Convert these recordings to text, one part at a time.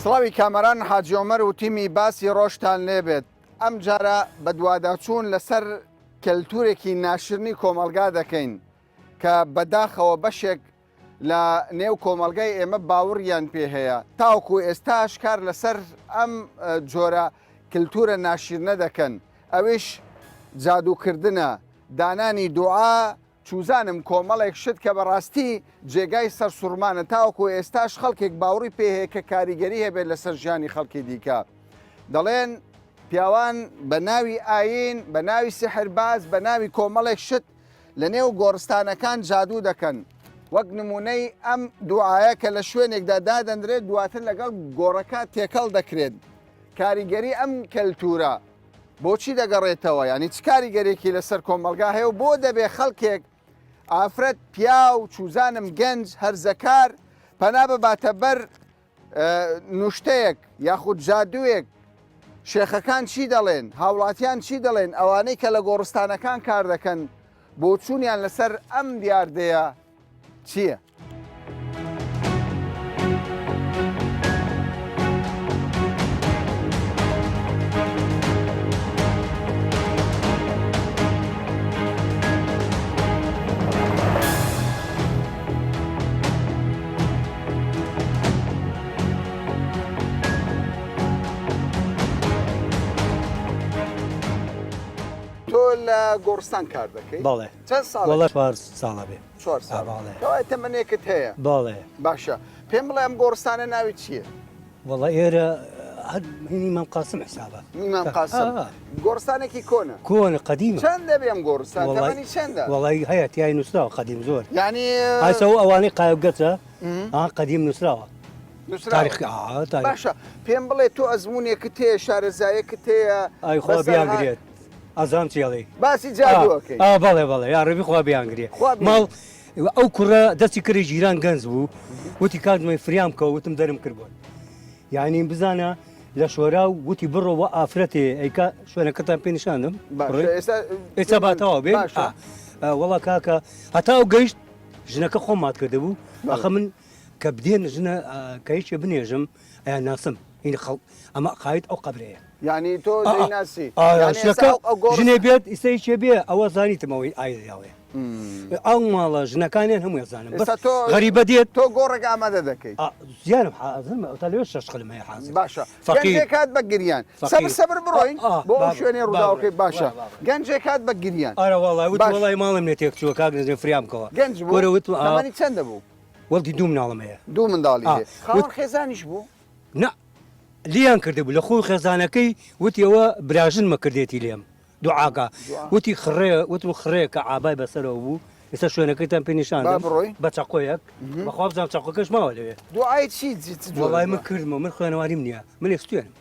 سڵاوی کامەران حاجی عومەر و تیمی باسی ڕۆژتان لێبێت. ئەم جارە بە دوواداچوون لەسەر کەلتورێکی ناشرنی کۆمەلگا دەکەین کە بەداخەوە بەشێک لە نێو کۆمەلگای ئێمە باوەڕیان پێ هەیە. تاوەکو ئێستاش کار لەسەر ئەم جۆرە کللتورە ناشرنە دەکەن. ئەویش جادوکردنە، دانانی دوعا، چوزانم کۆمەڵێک شت کە بەڕاستی جێگای سەر سوورمانە. تاوەکو ئێستاش خەڵکێک باوەڕی پێ هەیە کە کاریگەری هەبێت لەسەر ژیانی خەڵکی دیکە. دەڵێن پیاوان بە ناوی ئاین، بە ناوی سحرباز، بە ناوی کۆمەڵێک شت لە نێو گۆڕستانەکان جادوو دەکەن. وەک نمونەی ئەم دوعاە کە لە شوێنێکدا دادەندرێت دواتر لەگەڵ گۆڕەکە تێکەڵ دەکرێت. کاریگەری ئەم کەلتورە بۆچی دەگەڕێتەوە؟ ینی چ کاریگەرێکی لەسەر کۆمەلگا هەیە و بۆ دەبێ خەڵکێک ئافرەت پیا و چوزانم گەنج هەرزەکار پەنا بباتە بەر نوشتەیەک یاخود جادوویەک. شێخەکان چی دەڵێن؟ هاوڵاتیان چی دەڵێن؟ ئەوانەی کە لە گۆڕستانەکان کار دەکەن بۆ چوونیان لەسەر ئەم دیاردەیە چییە؟ لە گۆڕستان کار دەکەی؟ بەڵێ. چەند ساڵ؟ وەڵا 4 ساڵە بێ. 4 ساڵ. کەوای تەمەنێکت هەیە؟ بەڵێ. باشە. پێم بڵێ ئەم گۆڕستانە ناوی چییە؟ وەڵا ئێرە مام قاسم حسابە. مام قاسم. گۆڕستانێکی کۆنە؟ کۆنە قەدیمە. چەندە بێ ئەم گۆڕستان؟ تەمەنی چەندە؟ وەڵای هەیە تیای نووسراوە قەدیم زۆر. یعنی ئایسەوە ئەوانەی قایبگەچە قەدیم نووسراوە. تاریخ. باشە. پێم بڵێ تۆ ئەزمونێکت هەیە، شارەزایەکت هەیە؟ ئای خوا بیانگرێت. ئازام چێڵی باسی جادووەکەی. بەڵێ بەڵێ یاڕەبی خوا بیانگرێ. ماڵ ئەو کوڕە دەستی کردی ژیران گەنج بوو، وتی کاتمەی فریام کە وتم دەرم کردبوون. یعنی بزانە لە شۆرا و وتی بڕۆوە ئافرەتێ ئەیکا شوێنەکەتان پێ نیشاندم. ئێستا باتەوە بێ. وەڵا کاکە هەتا ئەو گەیشت ژنەکە خۆم مات کرده بوو. ئەخە من کە بدێن ژنە کەیشێ بنێژم ئەیان ناسم هینە خەڵ ئەمە قایت ئەو قەبرەیە. یعنی تۆ دەیناسی ژنێ بێت ئیسەیچێ بێ ئەوە زانیتمەوەی ئایداوێ. ئەو ماڵە ژنەکانیان هەموو زانم غەریبە دێت. تۆ گۆڕێک ئامادە دەکەیت؟ زیانم حازمە تا لێ 6 قلمە هەیە حازم. باشە. گەنجێک هات بە گریان. سەبر بڕۆین بۆ شوێنێ ڕووداوەکەی. باشە. گەنجێک هات بە گریان. ئارە وەڵای وت وەڵای ماڵم لێ تێکچووە کاک نەزێ فریامکەوە. گەنج بوو. تەمەنی چەندە بوو؟ وەڵی 2 منداڵم هەیە. 2 منداڵی هەیە. خاوەن خێزانیش بوو؟ نە. لیان کرده بوو لە خۆی خێزانەکەی وتیەوە براژن مەکردێتی لێم دوعاکە وتی خڕێ وتم خڕێ کە ئابای بەسەرەوە بوو. ئێستا شوێنەکەیتان پێ نیشاندم بە چاقۆیەک بەخوا بزانم چاقۆکەش ماوە لەوێ. دوعای چی؟ وەڵای من کردمەوە، من خوێنەواریم نییە، من ئێستوێنم.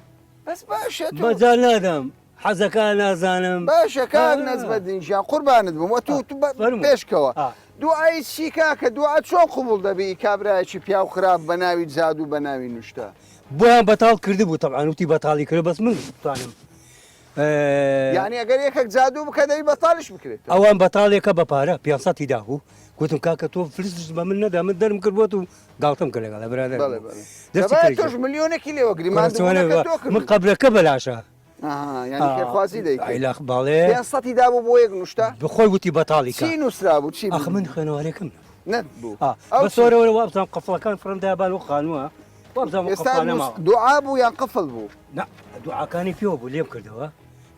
بەس باشە بەجار نادەم حەزەکان نازانم. باشە کاک نەزمەدینشان قوربانت بووم وە تو پێشکەوە. دوعای چی کاکە؟ دوعا چۆن قبوڵ دەبی کابرایەکی پیا و خراپ بە ناوی جادوو بە ناوی نوشتە؟ بۆیان بەتاڵ کرده بوو تەبعان وتی بەتاڵی کرد بەس من توانم. یعنی ئەگەر یەکێک جادوو بکە دەبی بەتاڵیش بکرێت. ئەوان بەتاڵێکە بە پارە 500 داهوو گوتم کاکە تۆ فلسش بە من نەدا، من دەرم کرد بۆت و گاڵتم کرد لەگەڵ برادر. تۆش ملیۆنێکی لێوەگریمان من قەبرەکە بەلاشە. یعنی خێرخوازی دەیکەی. باڵێ 500 دابوو بۆ یەک نوشتە؟ بخۆی وتی بەتاڵی چی نووسرا بوو؟ چی؟ ئەخ من خوێنەوارێکم نەبوو. بە سۆرەوە وابزانم قەفڵەکان فرەندایبان و خانووە. دوعا بوو یان قفڵ بوو؟ نە دوعاکانی پێوە بوو لێم کردەوە.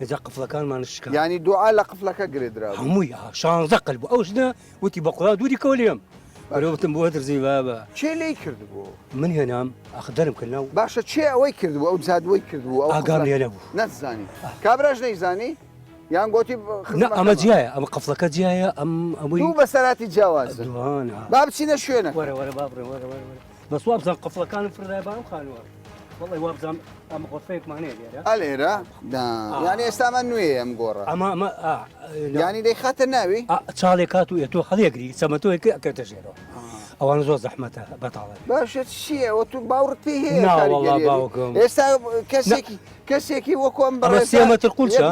ئێجا قفڵەکانمان شکا. یعنی دوعا لە قفڵەکە گرێدرا هەمووی 16 قەل بوو. ئەو ژنە وتی بە قوڵا دووری کەوە لێم بەرەوتم بۆ دەرزی بابە. چێ لێی کردبوو؟ من هێنام ئەخ دەرم کردنەوە. باشە چێ ئەوەی کردبوو؟ ئەو جادوەی کردبوو؟ ئەو ئاگام لێ نەبوو. نەتزانی کابراش نەیزانی؟ یان گوتی ئەمە جیایە، ئەمە قفڵەکە جیایە. ئەمووی دوو بەسەراتی جیاوازە. با بچینە شوێنە. وەرە وەرە بابڕێ وەرە بەس وابزان قفڵەکانم فردایبان خانووە. وەڵی وابزانم ئەمە غۆفەیەکمان هەیە لێرە. ئەلێرە؟ یعنی ئێستامان نوێ ئەم گۆڕە. ئەمە یعنی دەی خاتە ناوی؟ چاڵێک هات و ئێتۆ هەڵێگری سەمەتۆیەکە ئەکەتە ژێرەوە. ئەوان زۆر زەحمەتە بەتاڵە. باشە چییە؟ وە تو باوڕت پێی هەیە؟ ئێستا کەسێکی وەکو ئەم بەڕێسێمەتر قوچە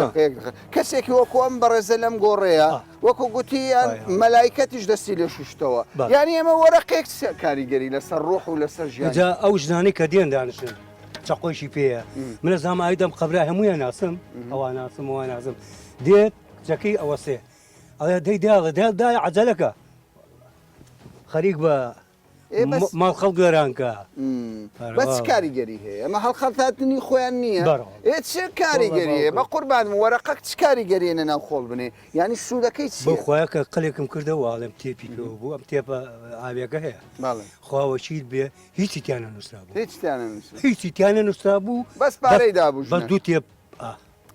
کەسێکی وەکو ئەم بەڕێزە لەم گۆڕەیە وەکو گوتیان مەلایکەتیش دەستی لێ شوشتەوە. یعنی ئێمە وەرەقێک کاریگەری لەسەر ڕۆح و لەسەر ژیان. ئەو ژنانەی کە دێن دانیشن چقۆشی پێەیە منە زامایی دەم قبرا هەموویان ناسم ئەوە ناسم ئەوە ناسم دێت جەکەی ئەوە سێ ئەڵێ دەی داڵە دای عەجەلەکە خەریک بە ماڵ خەڵک گەرانکە بەس کاریگەری هەیە ئەمە هەڵخەڵتاتنی خۆیان نییە چ کاریگەری هەیە بە قوربان وەرەقەک چ کاریگەریێنە ناو خۆڵ بنێ ینی سوودەکەی چی بۆ خۆیە کە قەلێکم کردەوە ئاڵێم تێپیکەوە بوو ئەم تێپە ئاوێکە هەیە خواوە چیت بێ هیچی تیانە نووسرا بوو هیچی تیانە نووسرا بوو بەس پارەی دابوو بەس دوو تێپ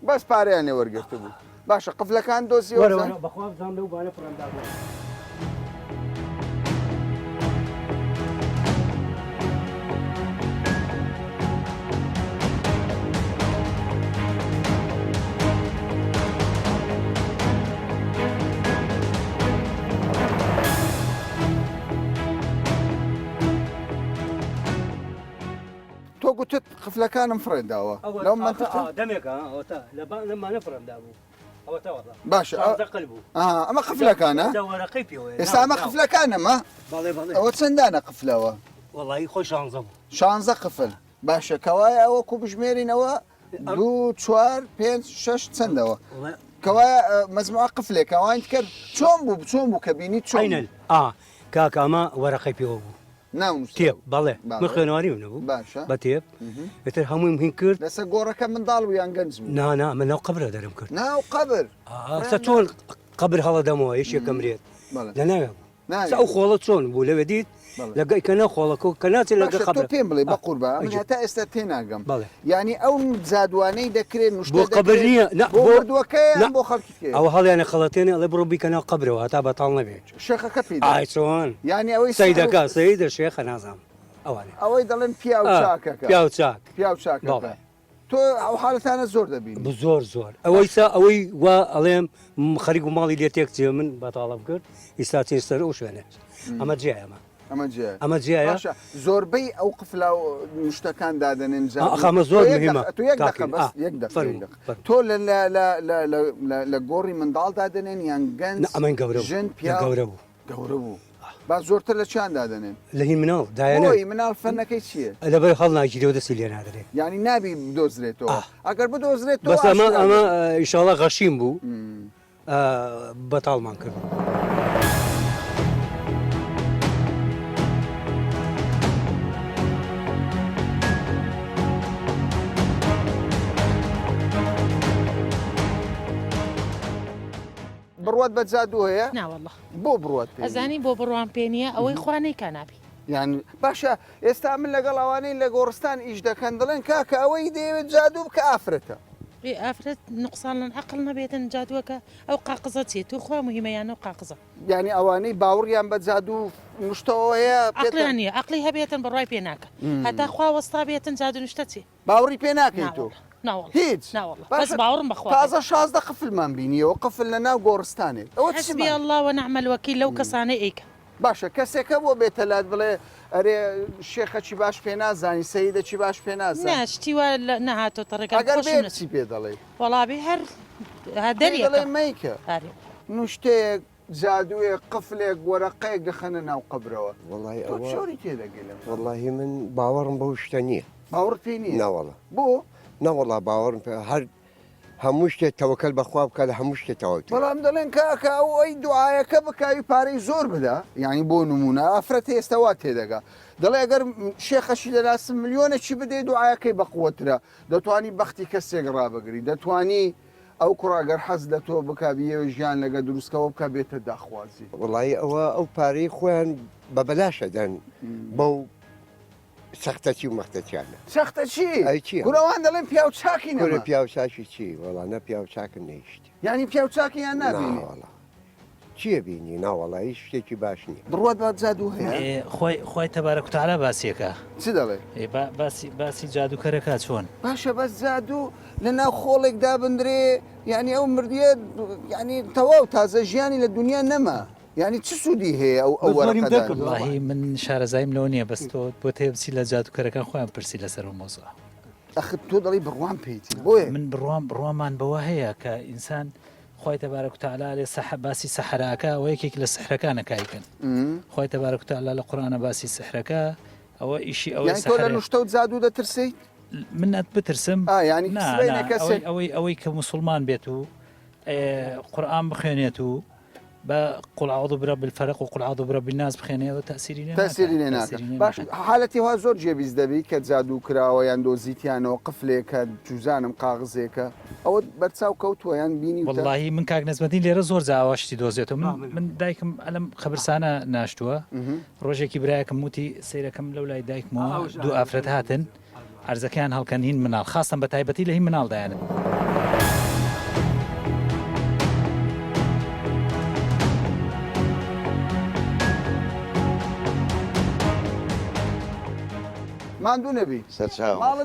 بەس پارەیان لێ وەرگرتە بوو باشە قفلەکان دۆزیەوە بەخوا بزانم لەو بانە پڕەندا بوو تۆ گوتت قفلەکانم فڕێداوە لەو دەمێکە لەمانە فڕەندا بوو باشە ئەمە قفلەکانە ئێستا ئەمە قفلەکانەمە ئەوە چەندانە قفلەوە وەڵی خۆی 16 قفل باشە کەوایە ئەوە کو بژمێرینەوە 2 4 5 6 چەندەوە کەوایە مەزموعە قفلێک ئەوان کرد چۆن بوو کە بینی چۆن کاکە ئەمە وەرەقەی پێوە بوو تێپ بەڵێ من خوێنەواری نەبوو بە تێپ ئێتر هەمووی هین کرد لەسەر گۆڕەکە منداڵ و یان گەنج بوو نا من ناو قبرە دەرم کرد ناو قبر چۆن قبر هەڵە دەمەوە یەکێکە مرێت لە ناوێ بوو ئەو خۆڵە چۆن بوو لەوێ دیت لەگەی کە نەخۆڵەکە کە ناچێت لەگە قبر پێم بڵێ بە قوربە من هەتا ئێستا تێناگەم ینی ئەو جادوانەی دەکرێت بۆ قبر نییە بۆردوەکەی بۆ خەڵکی ئەوە هەڵیانە خەڵەتێنێ ئەڵێ بڕۆ بیکە ناو قبرەوە هەتا بەتاڵ نەبێت شێخەکە پێ چۆن ینی ئەوەی سەیدەکە سەیدە شێخە نازام ئەوانێ ئەوەی دەڵێن پیا و چاکەکە پیا و چاک تۆ ئەو حالەتانە زۆر دەبین زۆر ئەوەی وا ئەڵێم خەریک و ماڵی لێ تێکچێ من بەتاڵم کرد ئیستا چێ سەر ئەو شوێنێ ئەمە جیایەمە ئەمە جیایە زۆربەی ئەو قفلا و شتەکان دادەنێن ئەمە زۆر مهمە تۆ لە گۆڕی منداڵ دادەنێن یان گەنج ئەمەین گەورە ژن گەورە بوو با زۆرتر لە چیان دادەنێن لە هین مناڵ دایەنەوەی مناڵ فەنەکەی چییە لەبەر هەڵ ناگیرەوە دەستی لێ نادرێت ینی نابی بدۆزرێتەوە ئەگەر بدۆزرێت بەس ئەمە ئیشاڵە غەشیم بوو بەتاڵمان کرد بڕوات بە جادو هەیە ناوەڵڵە بۆ بڕوات ئەزانی بۆ بڕوان پێ نییە ئەوەی خوانەی کانابی یان باشە ئێستا من لەگەڵ ئەوانەی لە گۆڕستان ئیش دەکەن دەڵێن کاکە ئەوەی دەیەوێت جادو بکە ئافرەتە ئافرەت نقصان لەن عقل نەبێتن جادووەکە ئەو قاقزە چێت تو خوا مهمەیانە و قاقزە ینی ئەوانەی باوڕیان بە جادو مشتەوە هەیە عقلیان نییە عقلی هەبێتن بەڕای پێ ناکە هەتا خوا وەستا بێتن جادو نیشتە چێ باوڕی پێ ناکەیت تۆ هیچ بەس باوڕم بەخوا تازە 16 قفلمان بینیەوە قفل لە ناو گۆڕستانێت ئەوە حسبی الله ونعم الوکیل لەو کەسانەی ئەیکە باشە کەسێکە بۆ بێتەلات بڵێ ئەرێ شێخە چی باش پێ نازانی سەیدە چی باش پێ نازانی نشتیوە نەهاتۆ تەڕێکە چی پێ دەڵێ وەڵابێ هەر دەڵێ مەیکە نوشتەیەک جادوویەک قفلێک وەرەقەیەک دەخەنە ناو قبرەوە شۆری تێدەگەلم وەڵاهی من باوەڕم بەو شتە نییە باوەڕ پێ نییە ناوەڵە بۆ نەوەڵا باوەڕم پێ هەر هەموو شتێک تەوەکەل بەخوا بکە لە هەموو شتێتەوە بەڵام دەڵێن کاکە ئەو ئەی دوعاەکە بکاوی پارەی زۆر بدە یعنی بۆ نمونە ئافرەت ئێستاوا تێدەگا دەڵێ ئەگەر شێخەشی لەلاسم ملیۆنێکی بدێ دوعاەکەی بەقوترە دەتوانی بەختی کەسێک ڕابگری دەتوانی ئەو کوڕاگەر حەز لە تۆ بکبیەوە ژیان لەگە دروستکەەوە بکە بێتە داخوازی وڵی ئەوە ئەو پارەی خۆیان بە بەلاشە دەن بەو سەختەچی و مەختەچیانە سەختە چی گورەوان دەڵێن پیا و چاکی نەوە پیا و چاکی چی وەڵانە پیا و چاکن نەیشتی ینی پیا و چاکییان نابینی چییە بینی ناوەڵی شتێکی باش نییە بڕوات با جادو هەیە خۆی تەبارە کوتالە باسیەکە چی دەڵێ باسی جادوکەرەکە چۆن باشە بەس جادو لە ناو خۆڵێکدا بندرێ ینی ئەو مردیە ینی تەواو تازە ژیانی لە دنیا نەما ینی چ سوودی هەیە ئەو وەرەقەداهی من شارەزایم لەوە نییە بەس تۆ بۆ تێبچی لە جادوکەرەکان خۆیان پرسی لەسەر مۆزە ئەخ تۆ دەڵی بڕوان پێیتی بۆیە من بڕوامان بەوە هەیە کە ئینسان خۆی تەبارەک وتعالا لێ باسی سەحراکە ئەوە یەکێک لە سەحرەکانە کایکن خۆی تەبارەک وتعالا لە قورئانە باسی سەحرەکە ئەوە ئیشی ئەوە تۆ لە نوشتە و جادو دەترسیت منت بترسم يعني كسبينه كسر ئەوەی کە مسلمان بێت و قورآن بخوێنێت و بقول أعوذ برب الفلق وقل أعوذ برب الناس بخينه تأثيري ناكا باش حالتي ها زور جيبيز دبي كتزادو كراوة يندو زيتيانو قفلي كجوزانم قاغزيكا أو برتساو كوتوا يعني بيني والله من كاك نسبتين ليرة زور زاواشتي دوزيتو من دايكم ألم خبرسانة ناشتوا روجيكي برايكم موتي سيركم لولا دايك مو دو أفرد هاتن عرزكيان هالكانين منال خاصة بتايبتي لهي منال داينا ماندوو نەبی ماڵ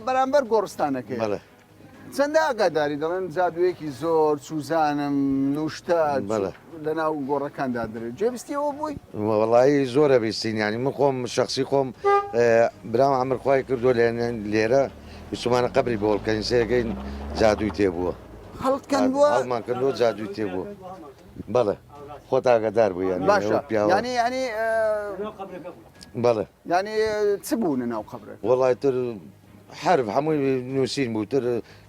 بەرامبەر گۆڕستانەکەی چەندە ئاگاداری دەڵێن جادوویەکی زۆر سوزانم نوشتە لەناو گۆڕەکاندا درێت جێبستیەوە بووی وەڵایی زۆرە بیستین ینی من خۆم شخصی خۆم برام ئەمرخوای کردو لێرە وسمانە قبری بۆڵکەین سێگەین جادووی تێبووە هەڵمان کردو جادووی تێبووە بەڵێ خۆت ئاگادار بوو ینی بەڵێ ینی چ بوونە ناو قبرێک وەڵای تر حرف هەمووی نووسین بوو تر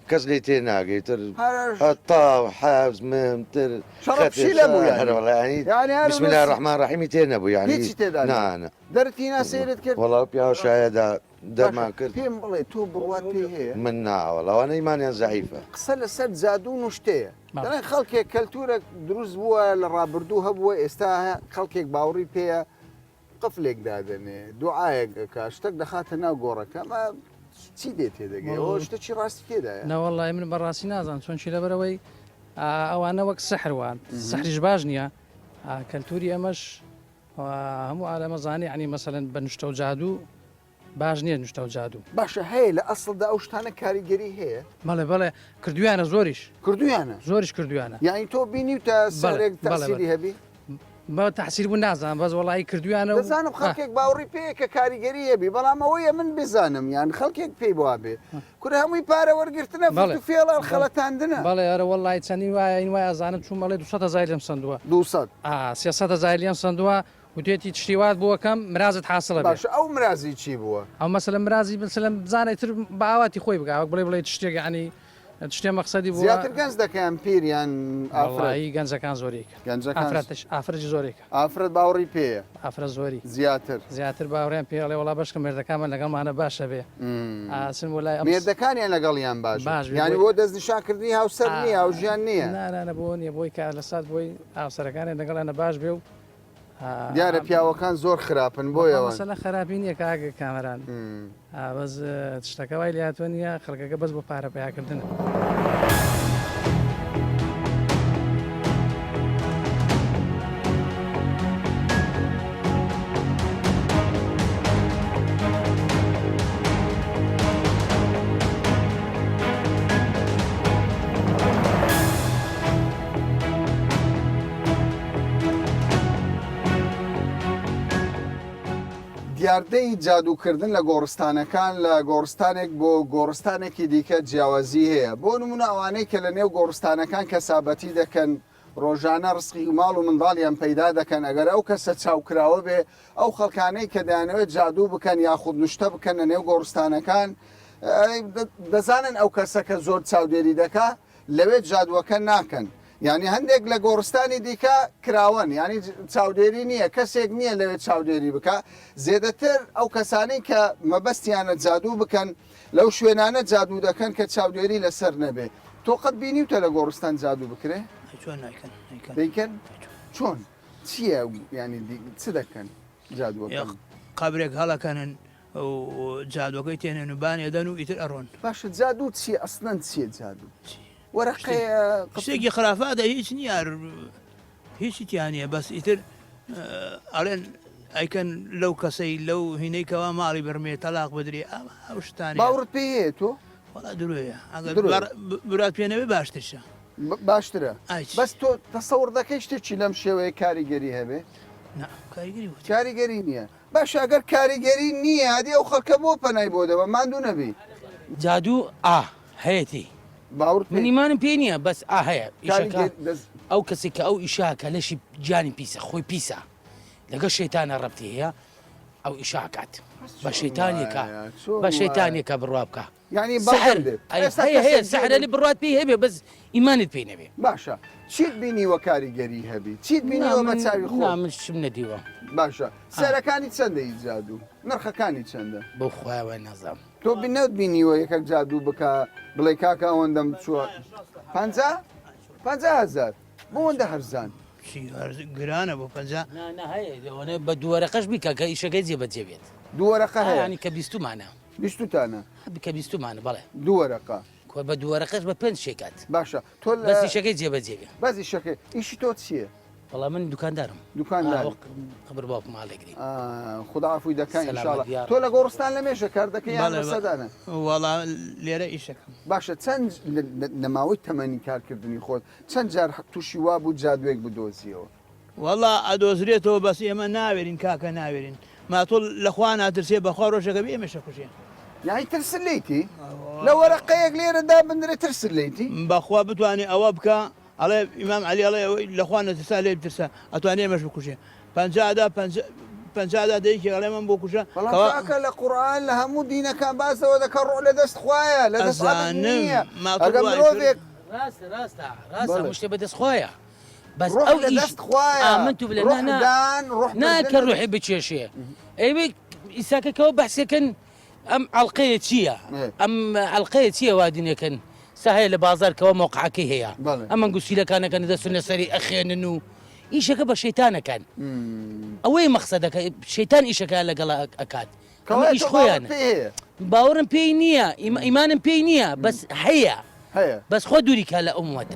کەس لێ تێ ناگەی تر هەتا حەبز ممتر بسم الله الرحمن الرحیم تێ نەبوو ینی نانە دەرتی ناسەیرت کرد وەڵاو پیا شایەدا دەرمان کرد پێم بڵێ تۆ بڕوات پێ هەیە من ناوەڵاوانە ئیمانیان زەعیفە قسە لەسەر جادوو نوشتەیە دەڵێن خەڵکێک کەلتورێک دروست بووە لە ڕابردوو هەبووە ئێستا خەڵکێک باوەڕی پێیە قفلێک دادەنێ دوعاەکە شتێک دەخاتە ناو گۆڕەکە ئەمە چی دێت تێدەگەی ئەوە شتێکی ڕاستی تێدایە نەوەڵی من بەڕاستی نازان چۆنچی لەبەرەوەی ئەوانە وەک سەحروان سەحریش باش نییە کەلتوری ئەمەش هەموو ئالەمەزانانی عنی مەسەلەن بە نوشتە و جادوو باش نییە نوشتە و جادوو باشە هەیە لە ئەسڵدا ئەو شتانە کاریگەری هەیە بەڵێ کردویانە زۆریش کردویانە یانی تۆ بینیوتە سەرێک تەسیری هەبی بە تحسیر بوو نازانم بەس وڵی کردویانە بزانم خەڵکێک باوەڕی پێ کە کاریگەری هەبی بەڵام ئەوەیە من بزانم یان خەڵکێک پێی بوا بێ کورە هەمووی پارە وەرگرتنە فێڵە خەڵەتاندنە بەڵێ ئەرە وڵی چەندی وایە این وای ئازانم چوون بەڵێ 200 لەم سندووە 300 لەم سندووە وتێتی تشتیوات بووەکەم مرازت حاصلە باش ئەو مرازی چی بووە ئەو مەسەلە مرازی بسلم بزانێت تر باواتی خۆی بگاوە بڵێ تشتێک عنی تشتێ مەقسەدی بوو زیاتر گەنج دەکەیان پیریان ئافرایی گەنجەکان زۆرێک ئافرەتی زۆرێک ئافرەت باوەڕی پێیە ئافرە زۆری زیاتر باوەڕیان پێ ئەڵێ وڵا بەشکە مێردەکانمان لەگەڵمانە باشە بێ ئاسن وڵای مێردەکانیان لەگەڵیان باش ینی بۆ دەستنیشانکردنی هاوسەر نییە ئەو ژیان نییە نانە بۆ نییە بۆی کار لە سات بۆی ئاوسەرەکانیان لەگەڵانە باش بێ و دیارە پیاوەکان زۆر خراپن بۆیەوە مەسەلە خراپی نییە کاگە کامەران بەس تشتەکە وای لاتوە نییە خەڵکەکە بەس بۆ پارە پیاکردن. دیاردەی جادوکردن لە گۆڕستانەکان لە گۆڕستانێک بۆ گۆڕستانێکی دیکە جیاوازی هەیە بۆ نمونە ئەوانەی کە لە نێو گۆڕستانەکان کەسابەتی دەکەن ڕۆژانە ڕسقی ماڵ و منداڵیان پەیدا دەکەن ئەگەر ئەو کەسە چاوکراوە بێ ئەو خەڵکانەی کە دەیانەوێت جادوو بکەن یاخود نوشتە بکەن لە نێو گۆڕستانەکان دەزانن ئەو کەسە کە زۆر چاودێری دەکا لەوێت جادووەکە ناکەن ینی هەندێک لە گۆڕستانی دیکە کراون ینی چاودێری نییە کەسێک نییە لەوێت چاودێری بکە زێدەتر ئەو کەسانی کە مەبەستیانە جادوو بکەن لەو شوێنانە جادوو دەکەن کە چاودێری لەسەر نەبێ تۆ قەت بینیوتە لە گۆڕستان جادوو بکرێ دەیکەن چۆن چییە ینی چ دەکەن جادووەکە قابرێک هەڵەکەنن جادوەکەی تێنێن و بانێدەن و ئیتر ئەڕۆن باشە جادوو چیە ئەسڵەن چییە جادوو شتێکی خرافاتە هیچ نییە هیچی تیانە بەس ئیتر ئەڵێن ئەیکەن لەو کەسەی لەو هینەیکەوە ماڵی بەرمێ تەلاق بدرێ ئەو شتانی باوڕت پێ هەیە تۆ وڵا درۆیە ئەگەر برات پێنەوێ باشترشە باشترە بەس تۆ تەسەوڕ دەکەی شتێکی لەم شێوەیە کاریگەری هەبێ کاریگەری نییە باش ئەگەر کاریگەری نییە هەدی ئەو خەڵکە بۆ پەنای بۆ دەوە ماندوو نەبی جادوو هەیەی من ایمانم پێ نییە بەس هەیە ئەو کەسێک کە ئەو ئیشاکە لەشی جانی پیسە خۆی پیسە لەگە شەیتانە ڕەبتی هەیە ئەو ئیشاکات بە شەیتانێکە بە شەیتانێکە بڕوا بکە یعنی هەیە سەحرە لێ بڕات پێی هەبێ بەس ئیمانت پێی نەبێ باشە چیت بینیوە کاریگەری هەبی چیت بینیوە مەچاوی خۆ من شم نەدیوە باشە سەرەکانی چەندە هیچ جادوو نرخەکانی چەندە بۆ خۆیاوە نازام تۆ بینەوت بینیوە یەکەک جادوو بکە بڵێ کاکە ئەوەندەم چووە 50,000 بۆ ئەوەندە هەرزان گرانە بۆ 50 هەیە بە دووەرەقەش بیکە کە ئیشەکەی جێبەجێ بێت دووەرەقە هەیەنی کە 20مانە 20تانە بکە 20مانە بەڵێ دووەرەقە بە دووەرەقەش بە 5 شێکات باشە تۆ بەسی شەکەی جێبەجێبێ بەزی شەکەی ئیشی تۆ چییە؟ وەڵام من دوکاندارم خبر باوکم ماڵێگری خدا عفوی دەکەن ئینشاڵڵا تۆ لە گۆڕستان لە مێژە کار دەکەی یان لە سەدانە وەڵا لێرە ئیشەکەم باشە چەند نەماوەی تەمەنی کارکردنی خۆت چەند جار تووشی وا بوو جادوێک بدۆزیەوە وەڵا ئەدۆزرێتەوە بەس ئێمە ناوێرین کاکە ناوێرین ماتۆ لەخوا ناترسێ بەخوا ڕۆژەکە بێ ئێمەشە کوژێن یانی ترس لیتی لە وەرەقەیەک لێرەدا بندرێت ترس لیتی بەخوا بتوانێت ئەوە بکە ئەڵێ ئیمام عەلی ئەڵێ لەخوا نەترسا لێ بترسە ئەتوانێ ئێمەش بکوژێ 50 دەیەکی ئەڵێ من بۆ کوژە کە لە قورئان لە هەموو دینەکان باسەوە دەکە ڕۆ لە دەست خوایە لە دەست نییە ئەگەر مرۆڤێک ڕاستە شتێ بەدەست خۆیە بەس ئەو دەست خوایە من تو بڵێ ناکە ڕوحی بچێشێ ئەوێ ئیساکەکەەوە بەحسەکەن ئەم ئەڵلقەیە چییە؟ ئەم ئەڵلقەیە چییە وادینەکەن ساهەیە لە بازارکەوە مۆقعەکەی هەیە ئەمە گوسیلەکانەکەن دەستون لەسەری ئەخێنن و ئیشەکە بە شەیتانەکەن ئەوەی مەخسەدەکە شەیتان ئیشەکە لەگەڵ ئەکات ئیش خۆیان باوەڕم پێی نییە ئیمانم پێی نییە بەس هەیە بەس خۆ دووری کا لە ئەومەت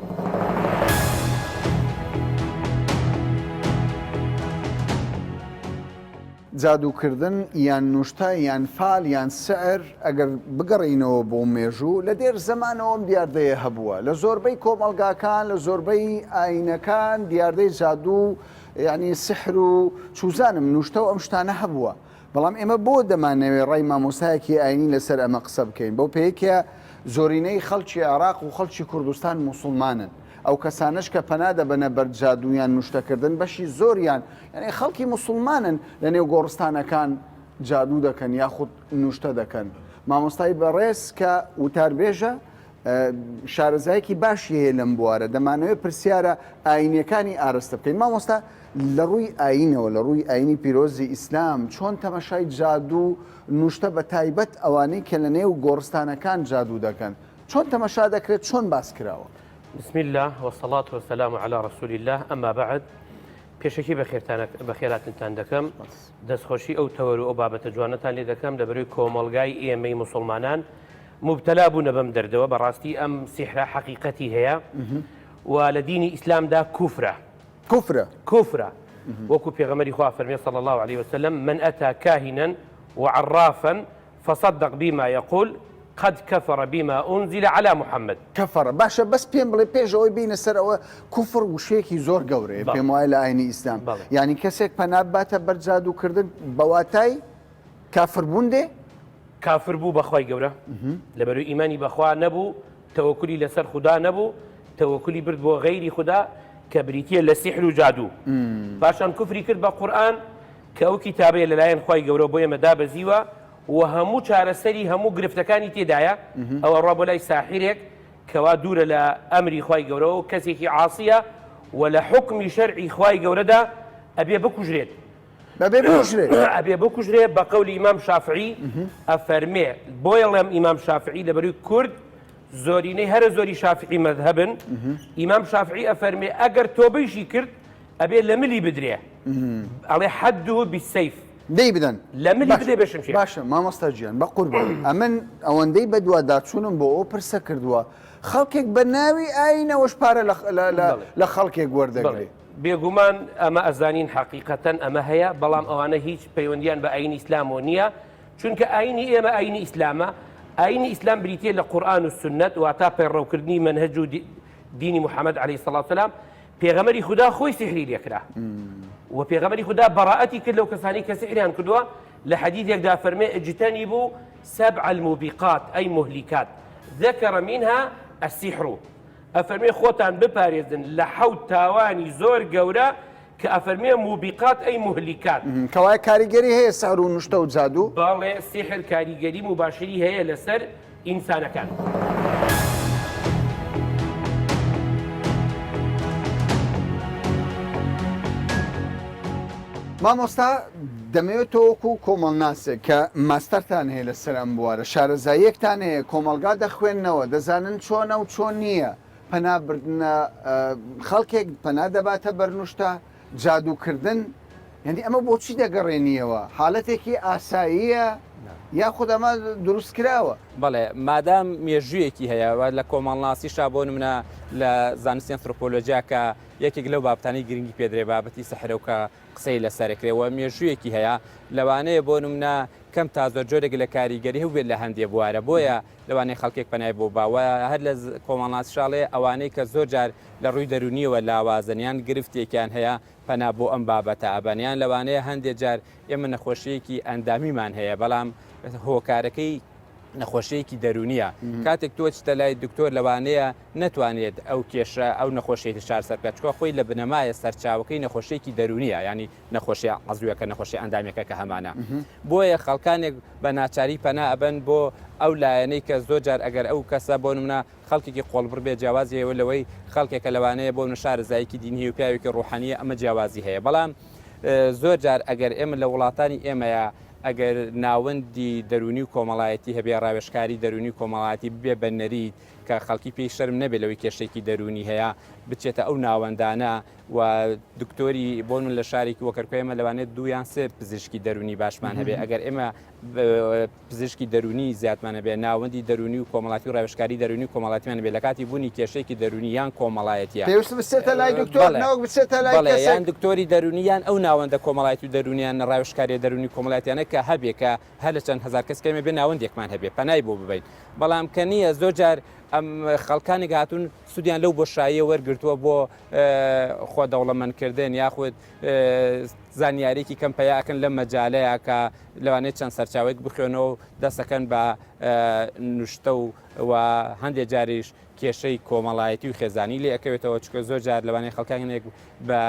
جادوکردن یان نوشتە یان فال یان سعر ئەگەر بگەڕینەوە بۆ مێژوو لە دێر زەمانەوەم دیاردەیە هەبووە لە زۆربەی کۆمەلگاکان لە زۆربەی ئاینەکان دیاردەی جادوو ینی سحر و چوزانم نوشتە و ئەم شتانە هەبووە بەڵام ئێمە بۆ دەمانەوێت ڕای مامۆسایەکی ئاینی لەسەر ئەمە قسە بکەین بەو پێیەکە زۆرینەی خەڵکی عێراق و خەڵکی کوردستان موسڵمانن ئەو کەسانش کە پەنا دەبەنە بەر جادوویان نوشتەکردن بەشی زۆریان یعنی خەڵکی موسڵمانن لە نێو گۆڕستانەکان جادوو دەکەن یاخود نوشتە دەکەن مامۆستای بەڕێز کە وتاربێژە شارەزایەکی باشی هەیە لەم بوارە دەمانەوێت پرسیارە ئاینیەکانی ئاراستە بکەین مامۆستا لە ڕووی ئاینەوە لە ڕووی ئاینی پیرۆزی ئیسلام چۆن تەمەشای جادوو نوشتە بە تایبەت ئەوانەی کە لە نێو گۆڕستانەکان جادوو دەکەن چۆن تەمەشا دەکرێت چۆن باس کراوە بسم الله والصلاة والسلام على رسول الله أما بعد پێشەکی بەخێراتتان دەکەم دەستخۆشی ئەو تەوەر و ئەو بابەتە جوانەتان لێ دەکەم لەبەروی کۆمەڵگای ئێمەی موسڵمانان مبتەلا بوونە بەم دەردەوە بەڕاستی ئەم سیحرە حەقیقەتی هەیە و لە دینی ئیسلامدا کوفرە وەکو پێغەمبەری خوا فەرمێ صلی الله عليه وسلم من أتى كاهنا وعرافا فصدق بما يقول قد كفر بما أنزل على محمد كفر باشا بس بيم بلي بيجوي بين السر كفر وشيكي زور قوري بموال عين الإسلام يعني كسيك بنابات برجادو كردن بواتاي كافر بوندي كافر بو بخواي قورة لبرو إيماني بخوا نبو توكلي لسر خدا نبو توكلي برد بو غيري خدا كبريتية لسحر وجادو باشان كفري كرد بقرآن كأو كتابي للاين خواي قورة بويا مداب زيوة وهمو چارەسەری هەموو گرفتەکانی تێدایە ئەوە ڕۆ بۆ لای ساحیرێک کەوا دوورە لە ئەمری خوای گەورە و کەسێکی عاسیە و لە حکمی شەرعی خوای گەورەدا ئەبێ بکوژرێت ئەبێ بکوژرێت بە قەولی ئیمام شافعی ئەفەرمێ بۆیەڵێم ئیمام شافعی لەبەروی کورد زۆرینەی هەرە زۆری شافعی مەذهبن ئیمام شافعی ئەفەرمێ ئەگەر تۆبەیشی کرد ئەبێ لە ملی بدرێ ئەڵێ حەدوه بالسەیف دەی بدەن لە ملی بدێ بەشم باشە مامۆستا گیان بە قوربان ئەمن ئەوەندەی بە دوواداچوونم بۆ ئەو پرسە کردووە خەڵکێک بە ناوی ئاینەوەش پارە لە خەڵکێک وەردەگرێت بێگومان ئەمە ئەزانین حەقیقەتەن ئەمە هەیە بەڵام ئەوانە هیچ پەیوەندیان بە ئاینی ئیسلامەوە نییە چونکە ئاینی ئێمە ئاینی ئیسلامە ئاینی ئیسلام بریتێ لە قورئان و سنەت واتا پەیڕەوکردنی مەنهەج و دینی محەممەد عەلەیهی سەڵات و سەلام پێغەمبەری خوددا خۆی سیحری لێکرا و پێغەمبەری خوددا بەڕائەتی کرد لەو کەسانی کە سحریان کردووە لە حەدیثێکدا فەرمێ اجتنبوا سبع الموبقات أي مهلكات ذكر منها السحر ئەفەرمێ خۆتان بپارێزن لە حەوت تاوانی زۆر گەورە کە ئەفەرمێ موبیقات ئەی مهلیکات کەوای کاریگەری هەیە سەحر و نوشتە و جادوو باڵێ سیحر کاریگەری مباشری هەیە لەسەر ئینسانەکان. مامۆستا دەمەوێت تۆوەکو کۆمەڵناسێک کە ماستەرتان هەیە لەسەر ئەم بوارە شارەزاییەکتان هەیە کۆمەلگا دەخوێننەوە دەزانن چۆنە و چۆن نییە پەنابردنە خەڵکێک پەنا دەباتە بەرنوشتە جادووکردن یعنی ئەمە بۆچی دەگەڕێنیەوە حاڵەتێکی ئاساییە یاخود ئەمە دروست کراوە بەڵێ مادام مێژوویەکی هەیە لە کۆمەڵناسیشا بۆ نمونە لە زانستی ئەنتروپۆلۆژیا کە یەکێک لەو بابتانی گرنگی پێدرێ بابەتی سەحرەوکە قسەی لەسەرکرێەوە مێژوویەکی هەیە لەوانەیە بۆ نمونە کەم تا زۆر جۆرێک لە کاریگەری هەوێت لە هەندێ بوارە بۆیە لەوانەیە خەڵکێک پەنای بۆ باوە هەر لە کۆمەڵناسی شاڵێ ئەوانەی کە زۆر جار لە ڕووی دەرونیەوە لاوازنیان گرفتێکیان هەیە پەنا بۆ ئەم بابەتە ئەبەنیان لەوانەیە هەندێک جار ئێمە نەخۆشیەکی ئەندامیمان هەیە بەڵام هۆکارەکەی نەخۆشیەکی دەرونیە کاتێک تۆ چتە لای دکتۆر لەوانەیە نەتوانێت ئەو کێشە ئەو نەخۆشیێتی شار سەرکە چکۆ خۆی لە بنەمایە سەرچاوەکەی نەخۆشیێکی دەرونیە ینی نەخۆشی عەزوویەکە نەخۆشی ئەندامێکە کە هەمانە بۆیە خەڵکانێک بە ناچاری پەنا ئەبەن بۆ ئەو لایەنەی کە زۆر جار ئەگەر ئەو کەسە بۆ نمونە خەڵکێکی قۆڵبڕ بێ جیاوازیەوە لەوەی خەڵکێکە لەوانەیە بۆ شارەزاییکی دینی و پیاوێکی ڕوحانیە ئەمە جیاوازی هەیە بەڵام زۆر جار ئەگەر ئێمە لە وڵاتانی ئێمەیە ئەگەر ناوەندی دەرونی و کۆمەڵایەتی هەبێ ڕاوێژکاری دەرونی کۆمەڵایەتی ببێ بە نەرید کە خەڵکی پێی شەرم نەبێت لەوەی کێشێکی دەرونی هەیە بچێتە ئەو ناوەندانە و دکتۆری بۆ من لە شارێکی وەکەرکۆ ئێمە لەوانێت دویان سێ پزیشکی دەرونی باشمان هەبێ ئەگەر ئێمە پزیشکی دەرونی زیاتمانە بێ ناوەندی دەرونی و کۆمەڵاتی و ڕاوێژکاری دەرونی و کۆمەڵاتیمان بێ لە کاتی بوونی کێشێکی دەرونی یان کۆمەڵایەتیە پێویست بچێتە لای دکتۆر ناوەک بچێتە لای یان دکتۆری دەرونیان ئەو ناوەندە کۆمەڵایەتی و دەرونیان ڕاوێژکاری دەرونی کۆمەڵاتیانە کە هەبێ کە هەر لە چەند هەزار کەس کەمێ بێ ناوەندێکمان هەبێ پەنای بۆ ببین بەڵام کە نییە زۆر جار ئەم خەڵکانی هاتوون سوودیان لەو بۆشاییە وەرگرتووە بۆ خۆ دەوڵەمەندکردن یاخود زانیاریکی کەم پەیاکەن لەم مەجالەیە کە لەوانێت چەند سەرچاوێک بخوێنەوە دەستەکەن بە نوشتە و هەندێک جاریش کێشەی کۆمەڵایەتی و خێزانی لێ ئەەکەوێتەوە چکە زۆر جار لەوانەیە خەڵکانێک بە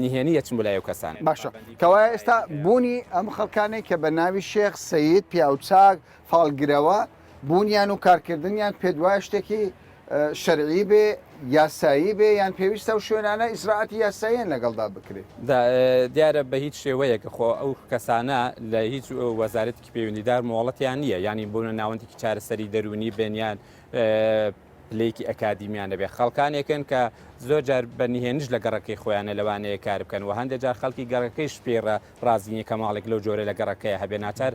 نهێنیە چم لای ئەو کەسان باشە کەوایە ئێستا بوونی ئەم خەڵکانێک کە بە ناوی شێخ سەید پیاوچاک فاڵگرەوە بوونیان و کارکردنیان پێدوایە شتێکی شەرعی بێ یاسایی بێ یان پێویستە و شوێنانە ئیسراعەتی یاساییان لەگەڵدا بکرێت دیارە بە هیچ شێوەیەکە خۆ ئەو کەسانە لە هیچ وەزارەتێکی پەیوەندیدار مۆڵەتیان نییە ینی بوونە ناوەندێکی چارەسەری دەرونی بێنیان پلەیەکی ئەکادیمیان دەبێت خەڵکانێکن کە زۆر جار بە نهێنش لە گەڕەکەی خۆیانە لەوانەیە کار بکەن و هەندێک جار خەڵکی گەڕەکەیش پێڕە ڕازینیە کە ماڵێک لەو جۆرە لە گەڕەکەی هەبێ ناچار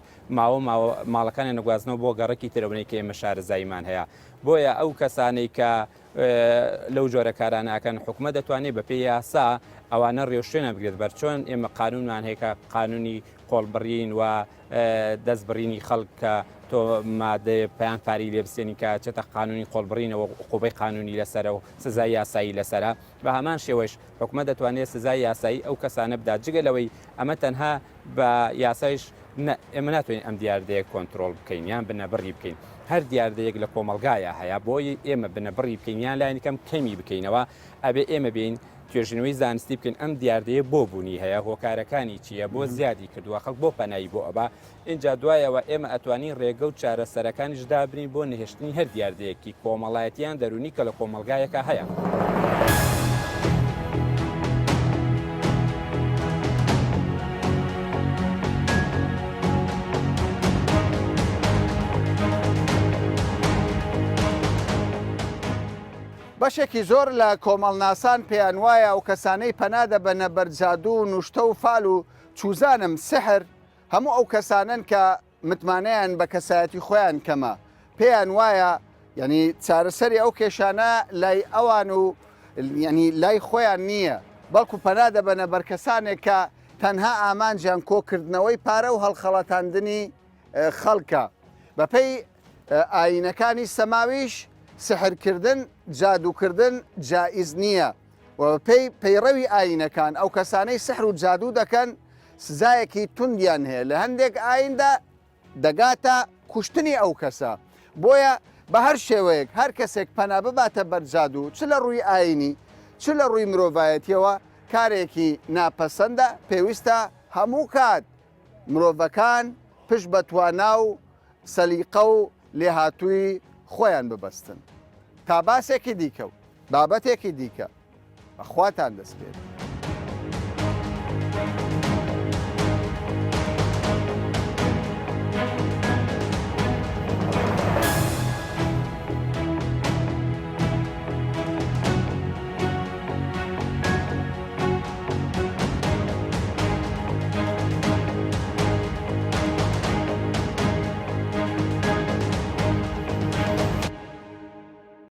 ماڵەکانی نەگوازنەوە بۆ گەڕەکی ترەوەی کە ئێمە شارەزاییمان هەیە بۆیە ئەو کەسانەی کە لەو جۆرە کارانەکەن حکومە دەتوانێت بە پێی یاسا ئەوانە ڕێوشێنە بگرێت بەرچۆن ئێمە قانونمان هەیە کە قانونی قۆڵبڕین و دەستبڕینی خەڵک کە تۆ مادە پەیان پاری لێ بسێنی کە چێتە قانونی قۆڵبڕینەوە قوبەی قانونی لەسەرە و سزای یاسایی لەسرە بە هەمان شێوەش حکومە دەتوانێت سزای یاسایی ئەو کەسانە بدات جگەلەوەی ئەمە تەنها بە یاسایش ئێمە ناتوانین ئەم دیاردەیە کۆنتترۆل بکەین یان بنەبڕی بکەین هەر دیاردەیەک لە کۆمەلگایە هەیە بۆی ئێمە بنەبڕی بکەین یان لایەنەکەم کەمی بکەینەوە ئەبێ ئێمە بین توێژینەوەی زانستی بکەین ئەم دیاردەیە بۆ بوونی هەیە هۆکارەکانی چییە بۆ زیادی کردووە خەڵک بۆ پەنایی بۆ ئەبا اینجا دوایەوە ئێمە ئەتوانین ڕێگە و چارەسەرەکانیش دابرین بۆ نهێشتنی هەر دیاردەیەکی کۆمەڵایەتیان دەرونی کە لە کۆمەلگایەکە هەیە. بەشێکی زۆر لە کۆمەڵناسان پێیان وایە ئەو کەسانەی پەنادە بە نەبەرجادوو و نوشتە و فال و چوزانم سحر هەموو ئەو کەسانن کە متمانەیان بە کەسایەتی خۆیان کەمە پێیان وایە یعنی چارەسەری ئەو کێشانە لای ئەوان و ینی لای خۆیان نییە بەڵکو پەنادە بە نەبەر کەسانێک کە تەنها ئامانجیان کۆکردنەوەی پارە و هەڵخەڵەتاندنی خەڵکە بەپێی ئاینەکانی سەماویش سحرکردن جادوکردن جائز نییە و پێی پەیڕەوی ئاینەکان ئەو کەسانەی سحر و جادوو دەکەن سزایەکی توندیان هەیە لە هەندێک ئایندا دەگاتە کوشتنی ئەو کەسە بۆیە بە هەر شێوەیەک هەر کەسێک پەنا بباتە بەر جادوو چ لە ڕووی ئاینی چ لە ڕووی مرۆڤایەتیەوە کارێکی ناپەسەندە پێویستە هەموو کات مرۆڤەکان پشت بە توانا و سەلیقە و لێهاتووی خۆیان ببەستن تا باسێکی دیکە و بابەتێکی دیکە بەخواتان دەست پێێت.